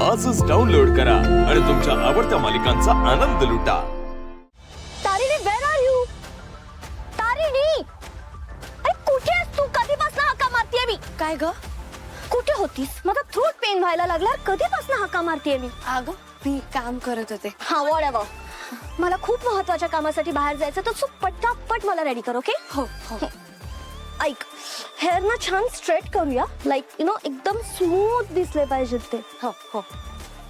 आजच डाउनलोड करा आणि तुमच्या आवडत्या मालिकांचा आनंद लुटा. Tarini, where are you? Tarini, अरे कुठे आहेस तू? कधीपासून हाका मारतेय मी. काय ग, कुठे होतीस? मला थ्रोट पेन व्हायला लागला. कधीपासून हाका मारतेय मी. अगं मी काम करत होते. हा, व्हॉटएव्हर. मला खूप महत्त्वाच्या कामासाठी बाहेर जायचं, तर तू पटापट मला रेडी कर. ओके? हो हो. ऐक, हेअर ना छान स्ट्रेट करूया. लाईक यु नो, एकदम स्मूथ दिसले पाहिजेत ते. हो हो.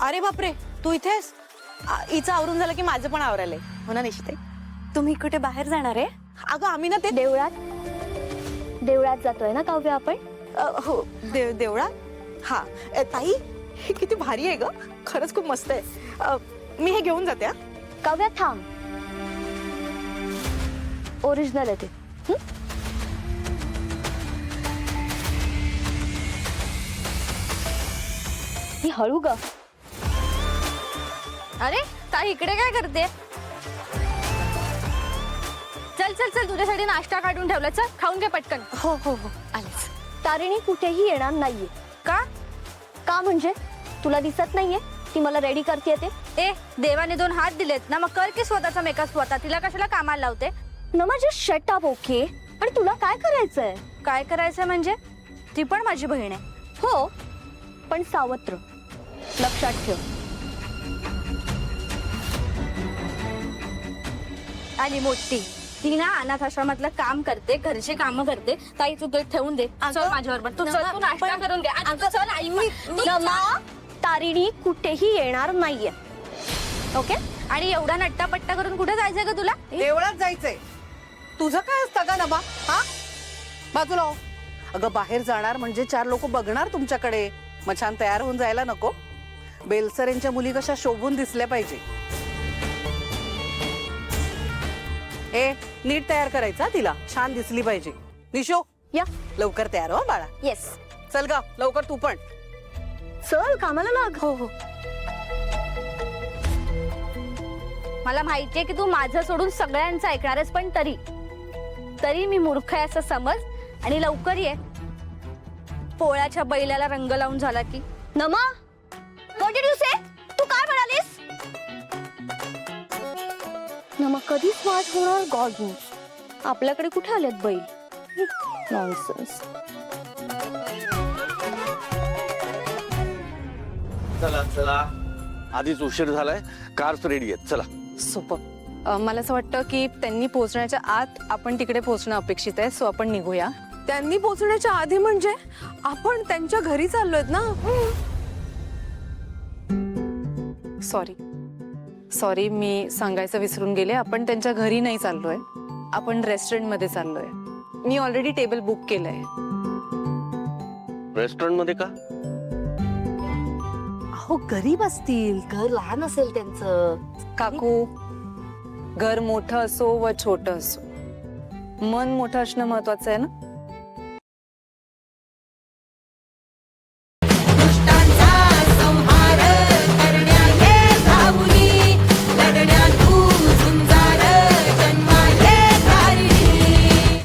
अरे बापरे, तू इथेस? हिचं आवरून झालं की माझं पण आवरायलंय. हो ना निश्चित? तुम्ही कुठे बाहेर जाणार आहे? अगं आम्ही ना ते देवळात जातोय ना काव्य आपण? हो देवळात. हा ताई, हे किती भारी आहे ग. खरंच खूप मस्त आहे. मी हे घेऊन जाते. काव्य थांब, ओरिजिनल आहे ते. ही हळू ग. अरे ताई, इकडे काय करते? चल चल चल, तुझ्यासाठी नाश्ता काढून ठेवला. चल खाऊन घे पटकन. हो हो हो, आलेच. तारिणी कुठेही येणार नाहीये. का म्हणजे तुला दिसत नाहीये ती मला रेडी करते ते? ए, देवाने 2 हात दिलेत ना, मग कर की स्वतःचा मेकअप स्वतः. तिला कशाला कामाला लावते? नमा, जस्ट शट अप. ओके? आणि तुला काय करायचंय? काय करायचं म्हणजे? ती पण माझी बहीण आहे. हो, पण सावत्र, लक्षात ठेव. आणि मोठी ती ना अनाथ आश्रमातलं काम करते, घरचे काम करते. ताई तू ते ठेवून दे. चल माझ्याबरोबर. तू चल, तू नाश्ता करून घे. अगं चल आई. नमा, तारिणी कुठेही येणार नाहीये. ओके? आणि एवढा नट्टापट्टा करून कुठे जायचंय का तुला? देवळात जायचंय. तुझं काय असतं का नबा? हा, बाजूला हो. अगं बाहेर जाणार म्हणजे 4 लोक बघणार तुमच्याकडे. मग छान तयार होऊन जायला नको? बेलसरेंच्या मुली कशा शोभून दिसल्या पाहिजे. ए, नीट तयार करायचा तिला, छान दिसली पाहिजे. निशो, या लवकर तयार हो बाळा. येस. चल ग लवकर तू पण. चल कामाला लाग. हो हो. मला माहितीये की तू माझं सोडून सगळ्यांचं ऐकणार आहेस, पण तरी मी मूर्ख आहे असं समज आणि लवकर ये. पोळ्याच्या बैलाला रंग लावून झाला की. नमा, व्हॉट डिड यू से? तू काय म्हणालीस? नमा, कधी स्मार्ट होणार गॉड नोस. आपल्याकडे कुठे आलेत बैल? नॉनसेन्स. चला चला, आधीच उशीर झालाय. कार्स रेडी आहेत. चला. सुपर. मला असं वाटतं की त्यांनी पोहोचण्याच्या आत आपण तिकडे पोहोचणं अपेक्षित आहे. सो आपण निघूया. त्यांनी पोहोचण्याच्या आधी म्हणजे आपण त्यांच्या घरी चाललोय ना? सॉरी, मी सांगायचं विसरून गेले. आपण त्यांच्या घरी नाही चाललोय, आपण रेस्टॉरंट मध्ये चाललोय. मी ऑलरेडी टेबल बुक केलंय. रेस्टॉरंट मध्ये का? हो, गरीब असतील, घर लहान असेल त्यांचं. काकू, घर मोठं असो व छोटं असो, मन मोठं असणं महत्वाचं आहे ना.